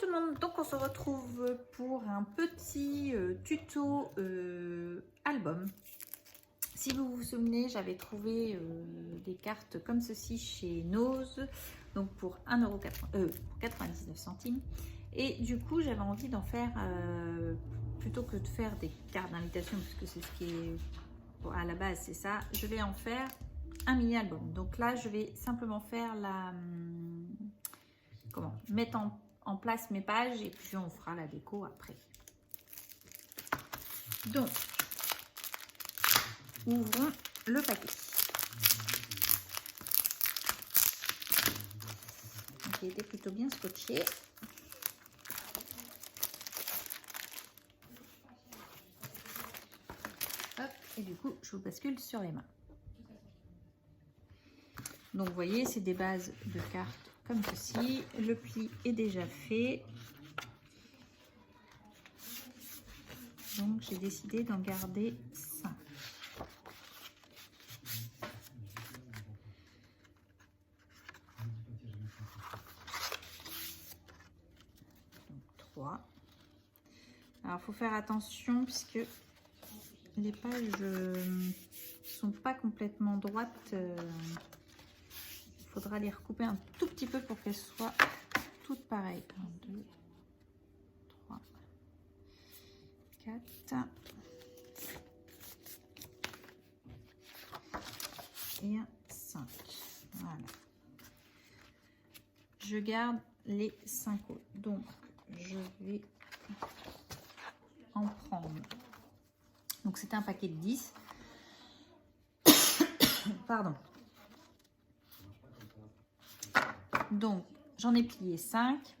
tout le monde, donc on se retrouve pour un petit tuto album. Si vous vous souvenez, j'avais trouvé des cartes comme ceci chez Nose, donc pour 99 €. Et du coup, j'avais envie d'en faire, plutôt que de faire des cartes d'invitation, parce que c'est ce qui est à la base, c'est ça, je vais en faire un mini album. Donc là, je vais simplement faire la... mettre en place mes pages et puis on fera la déco après. Donc, ouvrons le paquet. Donc, il était plutôt bien scotché. Hop, et du coup, je vous bascule sur les mains. Donc, vous voyez, c'est des bases de cartes comme ceci. Le pli est déjà fait. Donc, j'ai décidé d'en garder 5. Donc, 3. Alors, il faut faire attention puisque les pages sont pas complètement droites. Il faudra les recouper un tout petit peu pour qu'elles soient toutes pareilles. 1, 2, 3, 4 et 5. Voilà. Je garde les 5 autres. Donc, je vais en prendre. Donc, c'était un paquet de 10. Pardon. Donc, j'en ai plié 5.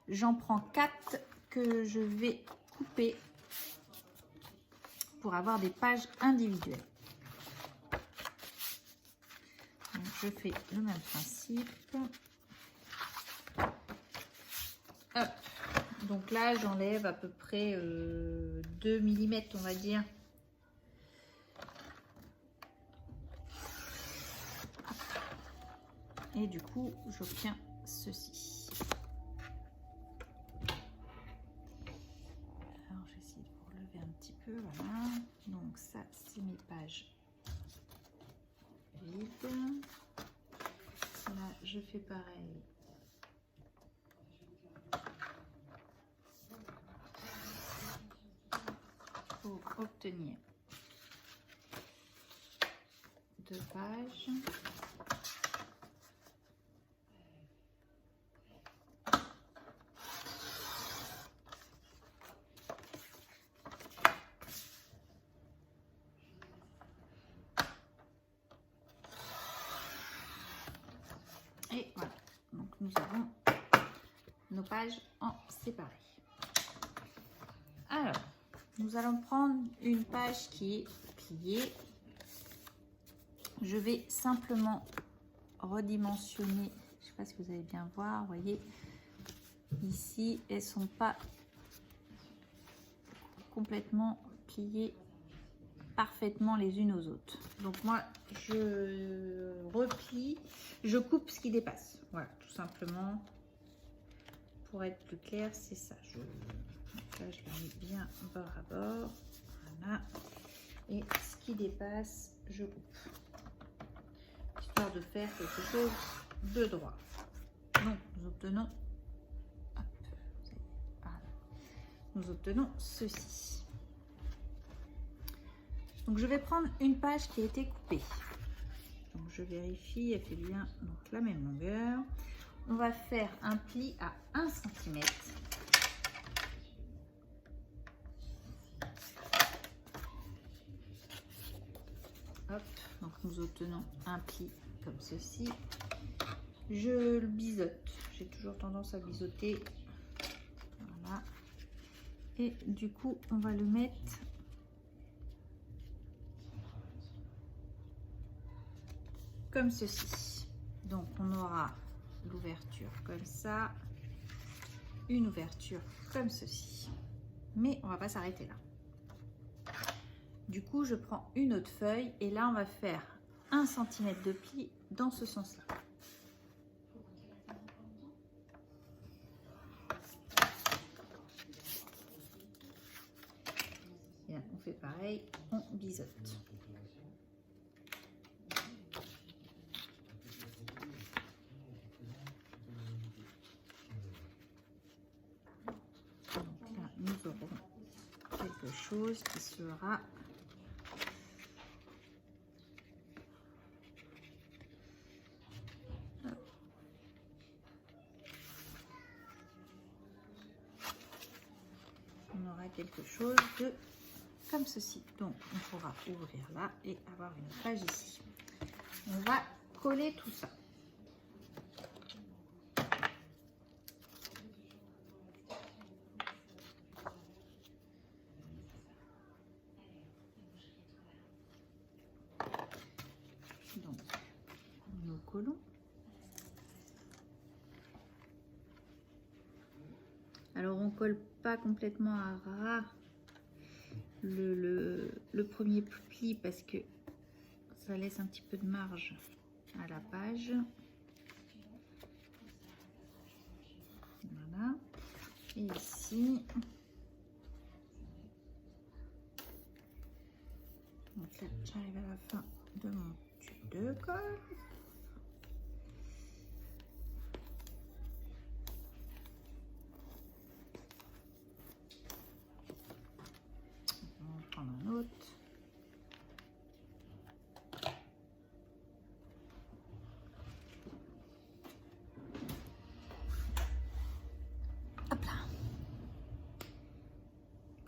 J'en prends 4 que je vais couper pour avoir des pages individuelles. Donc, je fais le même principe. Hop. Donc là, j'enlève à peu près 2 mm, on va dire. Et du coup, j'obtiens ceci. Alors, j'essaie de vous relever un petit peu. Voilà. Donc ça, c'est mes pages vides. Là, je fais pareil. Pour obtenir 2 pages. Et voilà, donc nous avons nos pages en séparé. Alors, nous allons prendre une page qui est pliée. Je vais simplement redimensionner. Je ne sais pas si vous allez bien voir. Vous voyez, ici, elles ne sont pas complètement pliées parfaitement les unes aux autres. Donc moi, je replie, je coupe ce qui dépasse. Voilà, tout simplement. Pour être plus clair, c'est ça. Donc là, je la mets bien bord à bord. Voilà. Et ce qui dépasse, je coupe. Histoire de faire quelque chose de droit. Donc, nous obtenons, hop, voilà. Nous obtenons ceci. Donc, je vais prendre une page qui a été coupée. Donc, je vérifie, elle fait bien donc, la même longueur. On va faire un pli à 1 cm. Hop, donc nous obtenons un pli comme ceci. Je le biseaute. J'ai toujours tendance à biseauter. Voilà. Et du coup, on va le mettre comme ceci. Donc, on aura l'ouverture comme ça, une ouverture comme ceci. Mais on va pas s'arrêter là. Du coup, je prends une autre feuille et là, on va faire 1 cm de pli dans ce sens-là. pareil, on biseaute. Donc là, nous aurons quelque chose qui sera quelque chose de comme ceci. Donc on pourra ouvrir là et avoir une page ici. On va coller tout ça. Donc nous collons. Alors on colle pas complètement à ras le premier pli parce que ça laisse un petit peu de marge à la page. Voilà. Et ici, donc là j'arrive à la fin de mon tube de colle. Un autre. Hop là.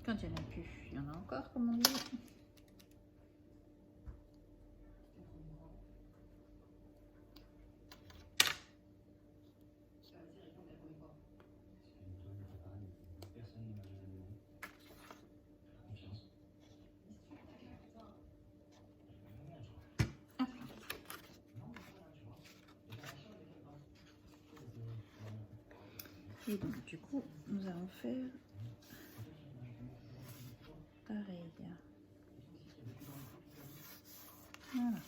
Quand il n'y en a plus, il y en a encore, comme on dit. Et donc du coup, nous allons faire pareil. Voilà.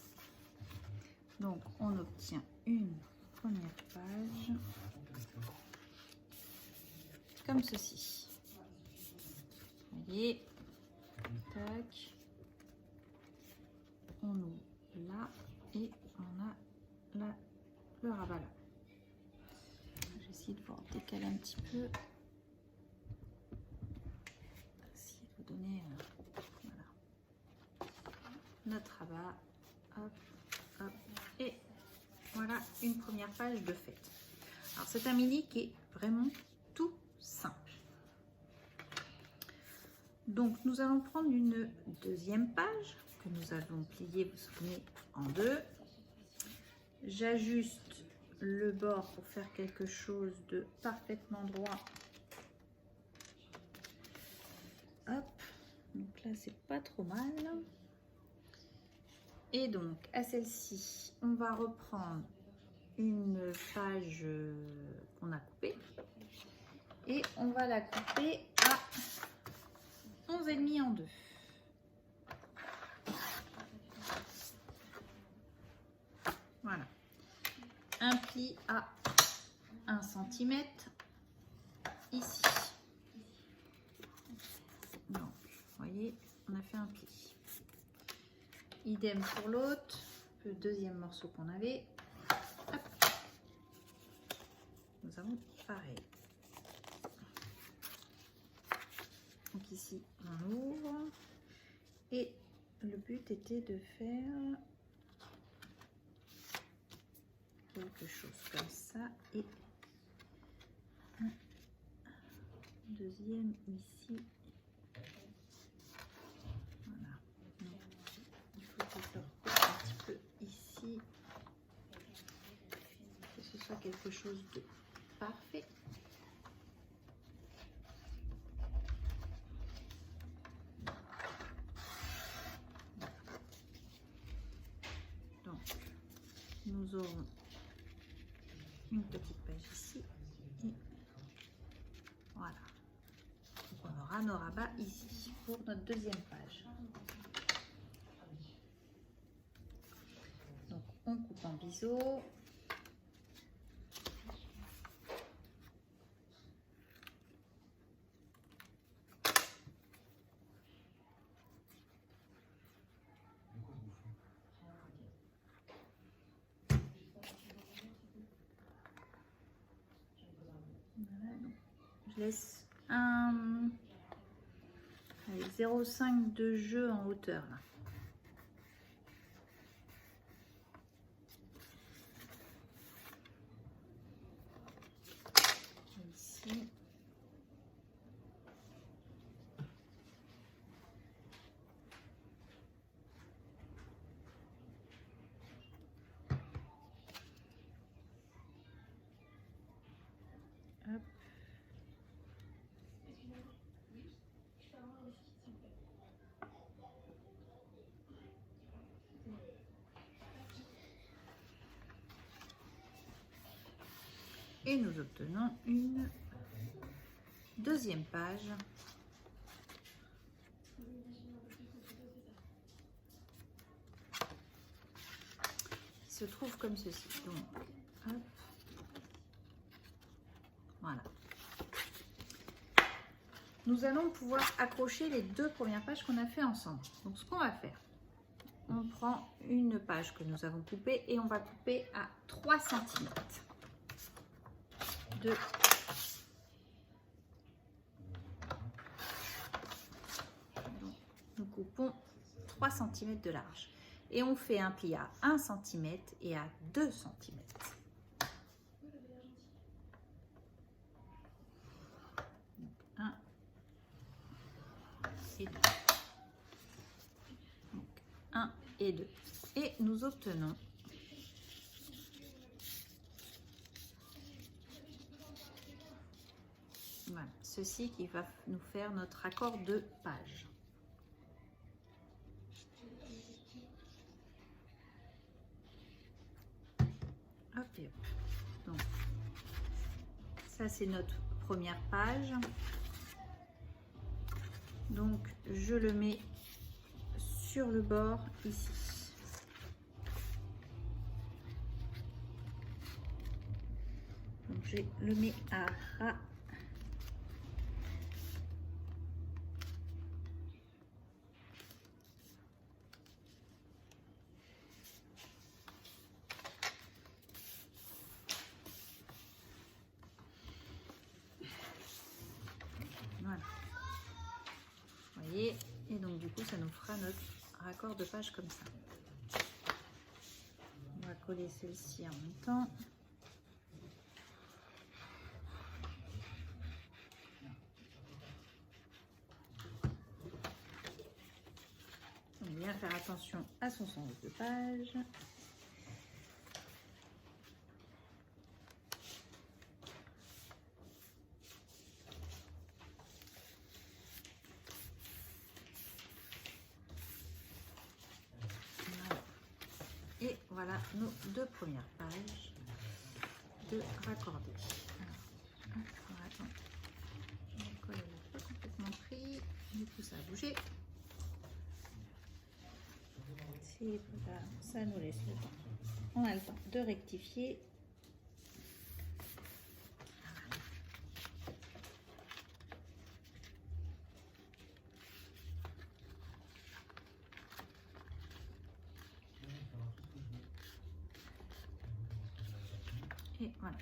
Donc on obtient une première page comme ceci. Vous voyez, tac. On ouvre là et on a là le rabat là. J'essaie de vous décaler un petit peu. Essayer de vous donner voilà, notre rabat. Hop, hop, et voilà une première page de fait. Alors c'est un mini qui est vraiment tout simple. Donc nous allons prendre une deuxième page que nous avons pliée, vous vous souvenez, en deux. J'ajuste le bord pour faire quelque chose de parfaitement droit. Hop, donc là c'est pas trop mal. Et donc à celle-ci, on va reprendre une page qu'on a coupée et on va la couper à 11,5 en deux. Voilà. Un pli à 1 cm ici. Donc, vous voyez, on a fait un pli. Idem pour l'autre, le deuxième morceau qu'on avait. Hop. Nous avons pareil. Donc ici, on ouvre. Et le but était de faire quelque chose comme ça et un deuxième ici. Voilà. Donc, il faut que je le recoupe un petit peu ici, que ce soit quelque chose de parfait. Donc, nous aurons une petite page ici et voilà. Donc on aura nos rabats ici pour notre deuxième page. Donc on coupe en biseau. Je laisse un 0,5 de jeu en hauteur là. Ici. Hop. Et nous obtenons une deuxième page. Qui se trouve comme ceci. Donc, hop. Voilà. Nous allons pouvoir accrocher les deux premières pages qu'on a fait ensemble. Donc, ce qu'on va faire, on prend une page que nous avons coupée et on va couper à 3 cm. Donc, nous coupons 3 cm de large. Et on fait un pli à 1 cm et à 2 cm. Donc, 1 et 2. Donc, 1 et 2. Et nous obtenons voilà, ceci qui va nous faire notre accord de page. Hop et hop. Donc, ça c'est notre première page. Donc, je le mets sur le bord ici. Donc, je le mets à ras. Voilà. Vous voyez, et donc du coup, ça nous fera notre raccord de page comme ça. On va coller celle-ci en même temps. Donc, bien faire attention à son sens de page. Et voilà nos deux premières pages de raccordés. Alors, attends, le col n'est pas complètement pris, du coup ça a bougé. C'est pas grave, ça nous laisse le temps. On a le temps de rectifier. Et voilà.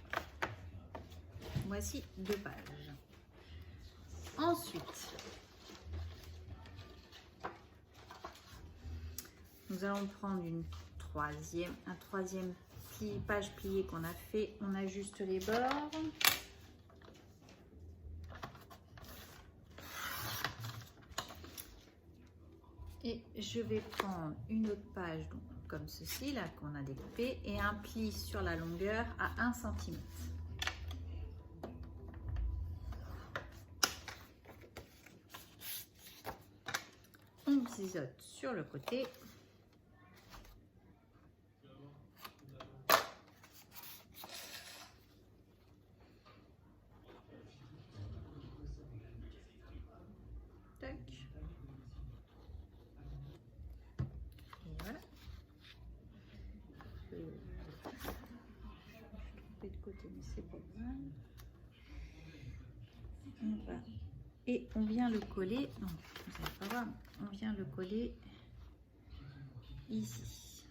Voici deux pages. Ensuite, nous allons prendre un troisième page pliée qu'on a fait. On ajuste les bords. Et je vais prendre une autre page donc, comme ceci, là qu'on a découpé, et un pli sur la longueur à 1 cm. On biseaute sur le côté. Tac. Et voilà. Je suis trompée de côté, mais c'est pas grave. Et on vient le coller. Non, vous n'allez pas voir. On vient le coller ici.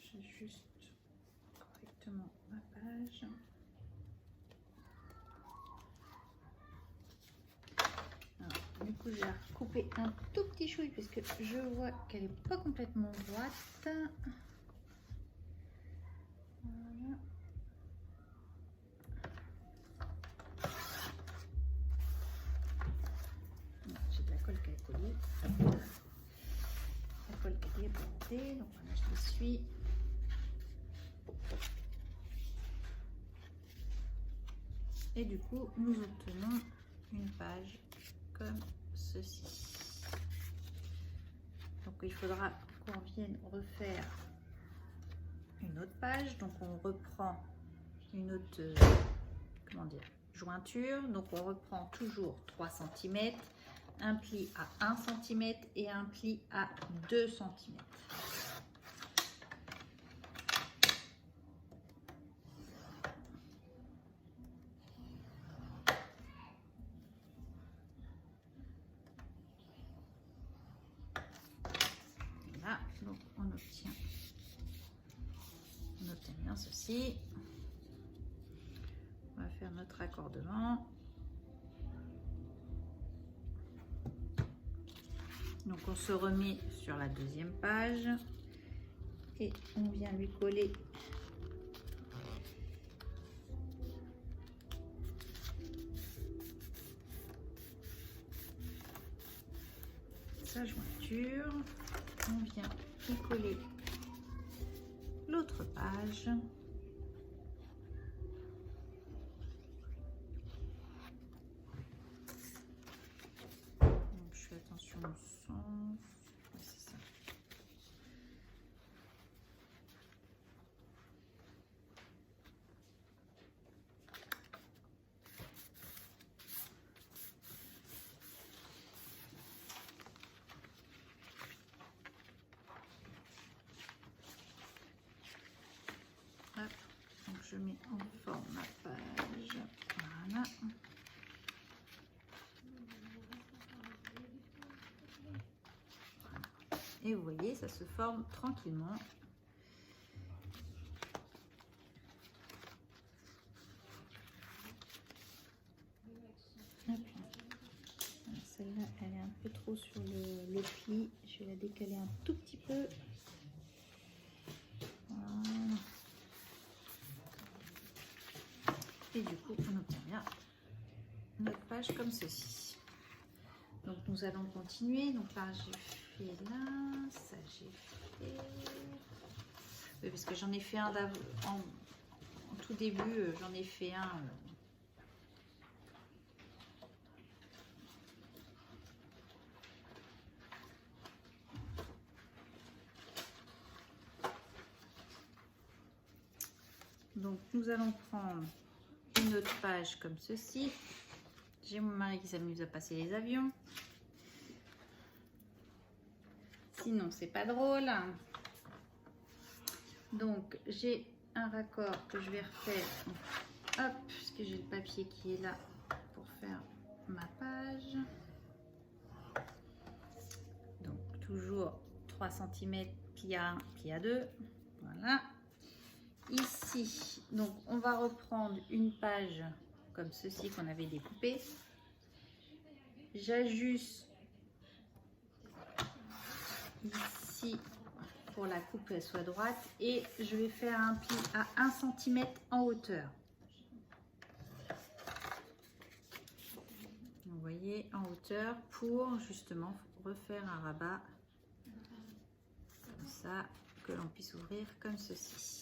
J'ajuste correctement ma page. Alors, du coup, je vais recouper un tout petit chouille parce que je vois qu'elle n'est pas complètement droite. Voilà. J'ai de la colle qui est collée. La colle qui est portée, donc voilà, je l'essuie. Et du coup, nous obtenons une page comme ceci. Donc il faudra qu'on vienne refaire une autre page. Donc on reprend une autre comment dire, jointure. Donc on reprend toujours 3 cm, un pli à 1 cm et un pli à 2 cm. Voilà, donc on obtient bien ceci. On va faire notre raccordement. Donc on se remet sur la deuxième page et on vient lui coller sa jointure. On vient y coller l'autre page. Donc je fais attention au sens. Ouais, c'est ça. Hop. Donc je mets en forme ma page. Voilà. Et vous voyez, ça se forme tranquillement. Celle-là, elle est un peu trop sur le pli. Je vais la décaler un tout petit peu. Voilà. Et du coup, on obtient bien notre page comme ceci. Donc nous allons continuer. Donc là, j'ai fait là, ça j'ai fait. Oui, parce que j'en ai fait un en tout début, j'en ai fait un. Donc nous allons prendre une autre page comme ceci. J'ai mon mari qui s'amuse à passer les avions. Sinon c'est pas drôle. Donc j'ai un raccord que je vais refaire. Hop, puisque j'ai le papier qui est là pour faire ma page. Donc toujours 3 cm, pli à 1, pli à 2. Voilà. Ici, donc on va reprendre une page comme ceci qu'on avait découpée. J'ajuste ici pour la coupe qu'elle soit droite et je vais faire un pli à 1 cm en hauteur. Vous voyez, en hauteur pour justement refaire un rabat comme ça, que l'on puisse ouvrir comme ceci.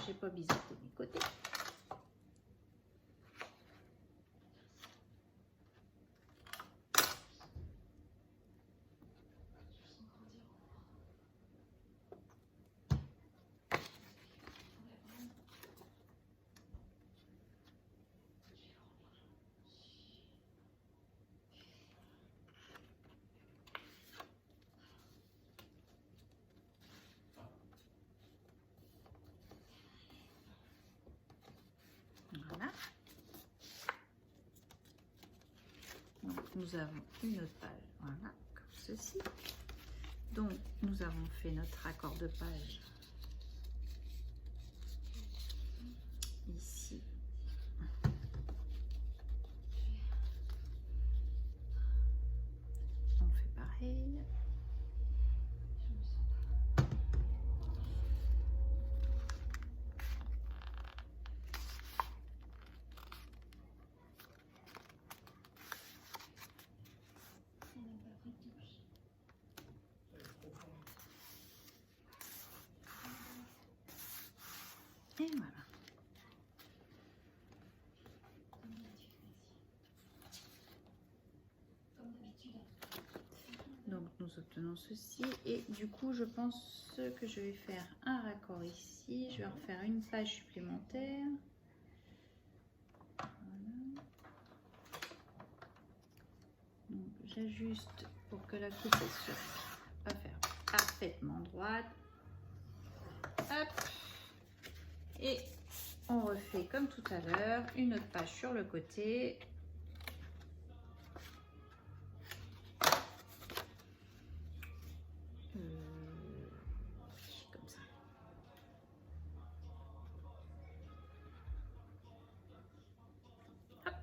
J'ai pas biseauté mes côtés. Voilà. Donc nous avons une autre page, voilà, comme ceci. Donc, nous avons fait notre raccord de page ici. On fait pareil. Et voilà. Donc nous obtenons ceci et du coup je pense que je vais faire un raccord ici. Je vais refaire une page supplémentaire. Voilà. Donc j'ajuste pour que la coupe va faire parfaitement droite. Hop. Et on refait comme tout à l'heure une autre page sur le côté. Comme ça. Hop.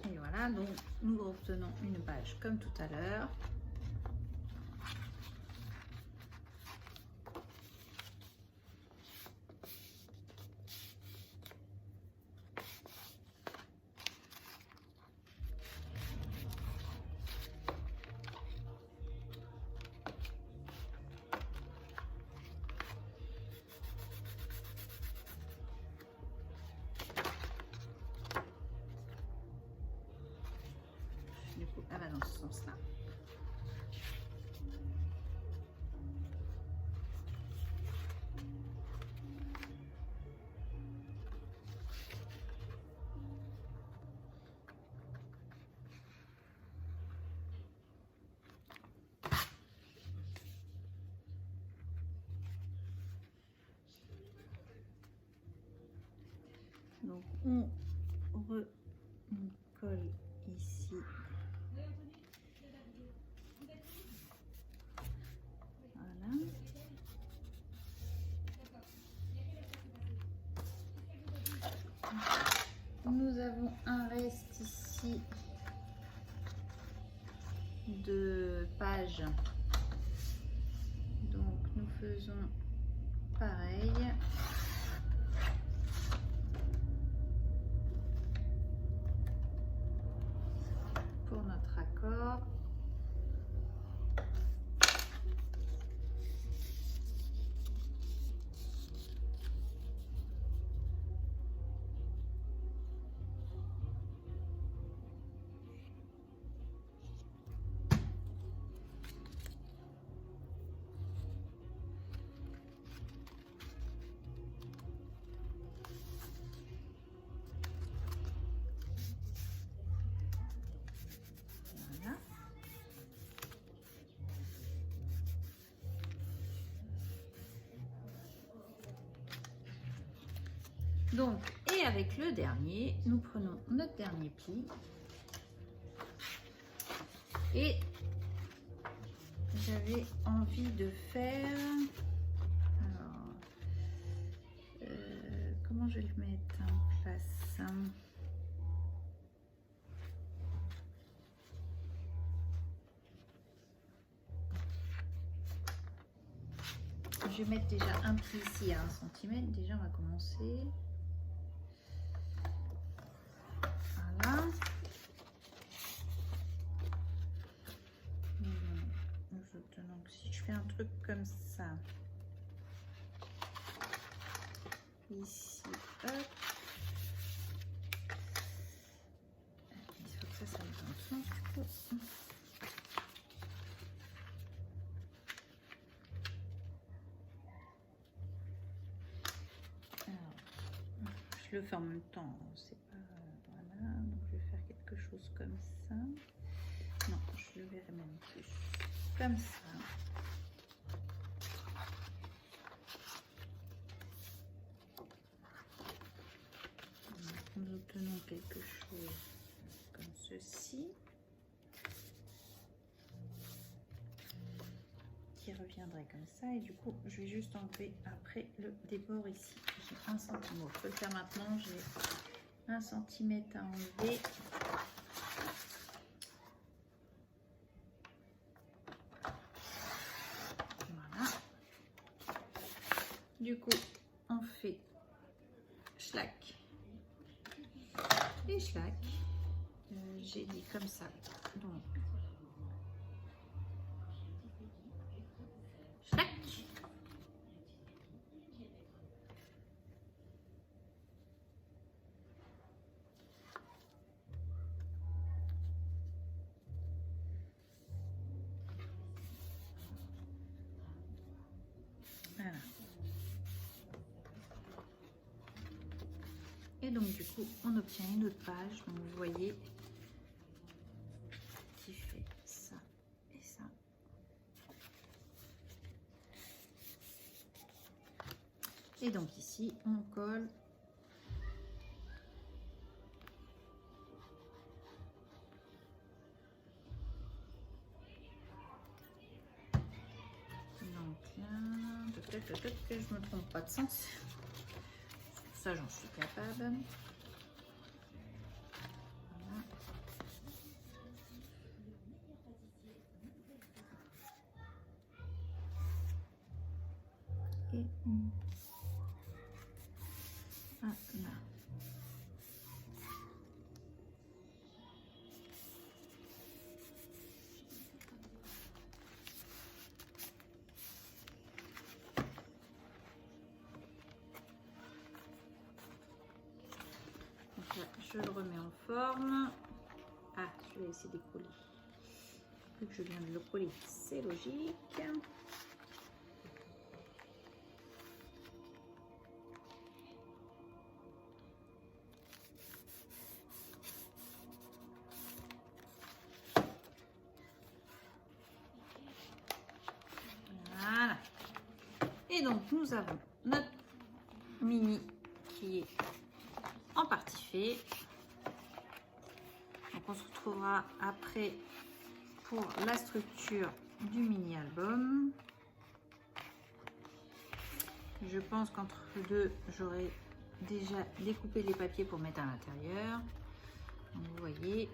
Et voilà, donc nous obtenons une page comme tout à l'heure. Du coup, elle va dans ce sens-là. Donc on recolle ici. Voilà. Nous avons un reste ici de pages. Donc nous faisons pareil. Pour notre accord. Donc, et avec le dernier, nous prenons notre dernier pli et j'avais envie de faire, alors, comment je vais le mettre en place? Je vais mettre déjà un pli ici à 1 cm, déjà on va commencer. Voilà. Donc si je fais un truc comme ça, ici, hop, il faut que ça aille dans le sens du coup. Alors, je le fais en même temps, c'est pas, voilà, donc je vais faire quelque chose comme ça. Non, je le verrai même plus. comme ça. Nous obtenons quelque chose comme ceci, qui reviendrait comme ça, et du coup je vais juste enlever après le débord ici. J'ai 1 cm, je peux le faire maintenant, j'ai 1 cm à enlever. Voilà. Du coup on fait schlack et schlack. J'ai dit comme ça, donc schlack. Voilà. Et donc du coup on obtient une autre page, donc vous voyez, qui fait ça et ça. Et donc ici on colle donc là, peut-être que je me trompe pas de sens, ça j'en suis capable. Voilà. Et ah, là. Donc là, je le remets en forme. Ah, je vais essayer de coller. Vu que je viens de le coller, c'est logique. Voilà. Et donc nous avons notre mini qui est en partie fait. Donc on se retrouvera après pour la structure du mini album. Je pense qu'entre deux, j'aurai déjà découpé les papiers pour mettre à l'intérieur. Vous voyez,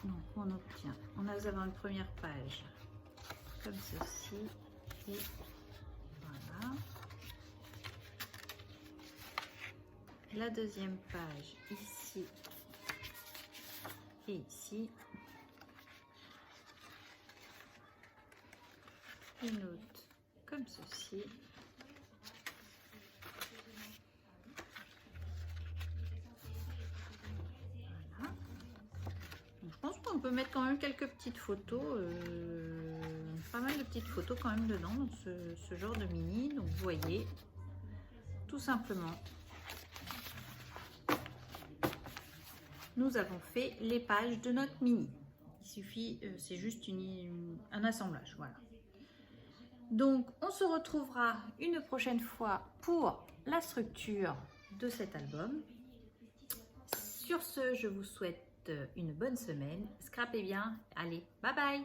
donc on obtient, on a une première page comme ceci, et voilà. La deuxième page ici et ici. Une autre comme ceci. Voilà. Donc, je pense qu'on peut mettre quand même quelques petites photos, pas mal de petites photos quand même dedans, dans ce genre de mini. Donc vous voyez, tout simplement, nous avons fait les pages de notre mini. Il suffit, c'est juste un assemblage, voilà. Donc on se retrouvera une prochaine fois pour la structure de cet album. Sur ce, je vous souhaite une bonne semaine. Scrapez bien. Allez, bye bye!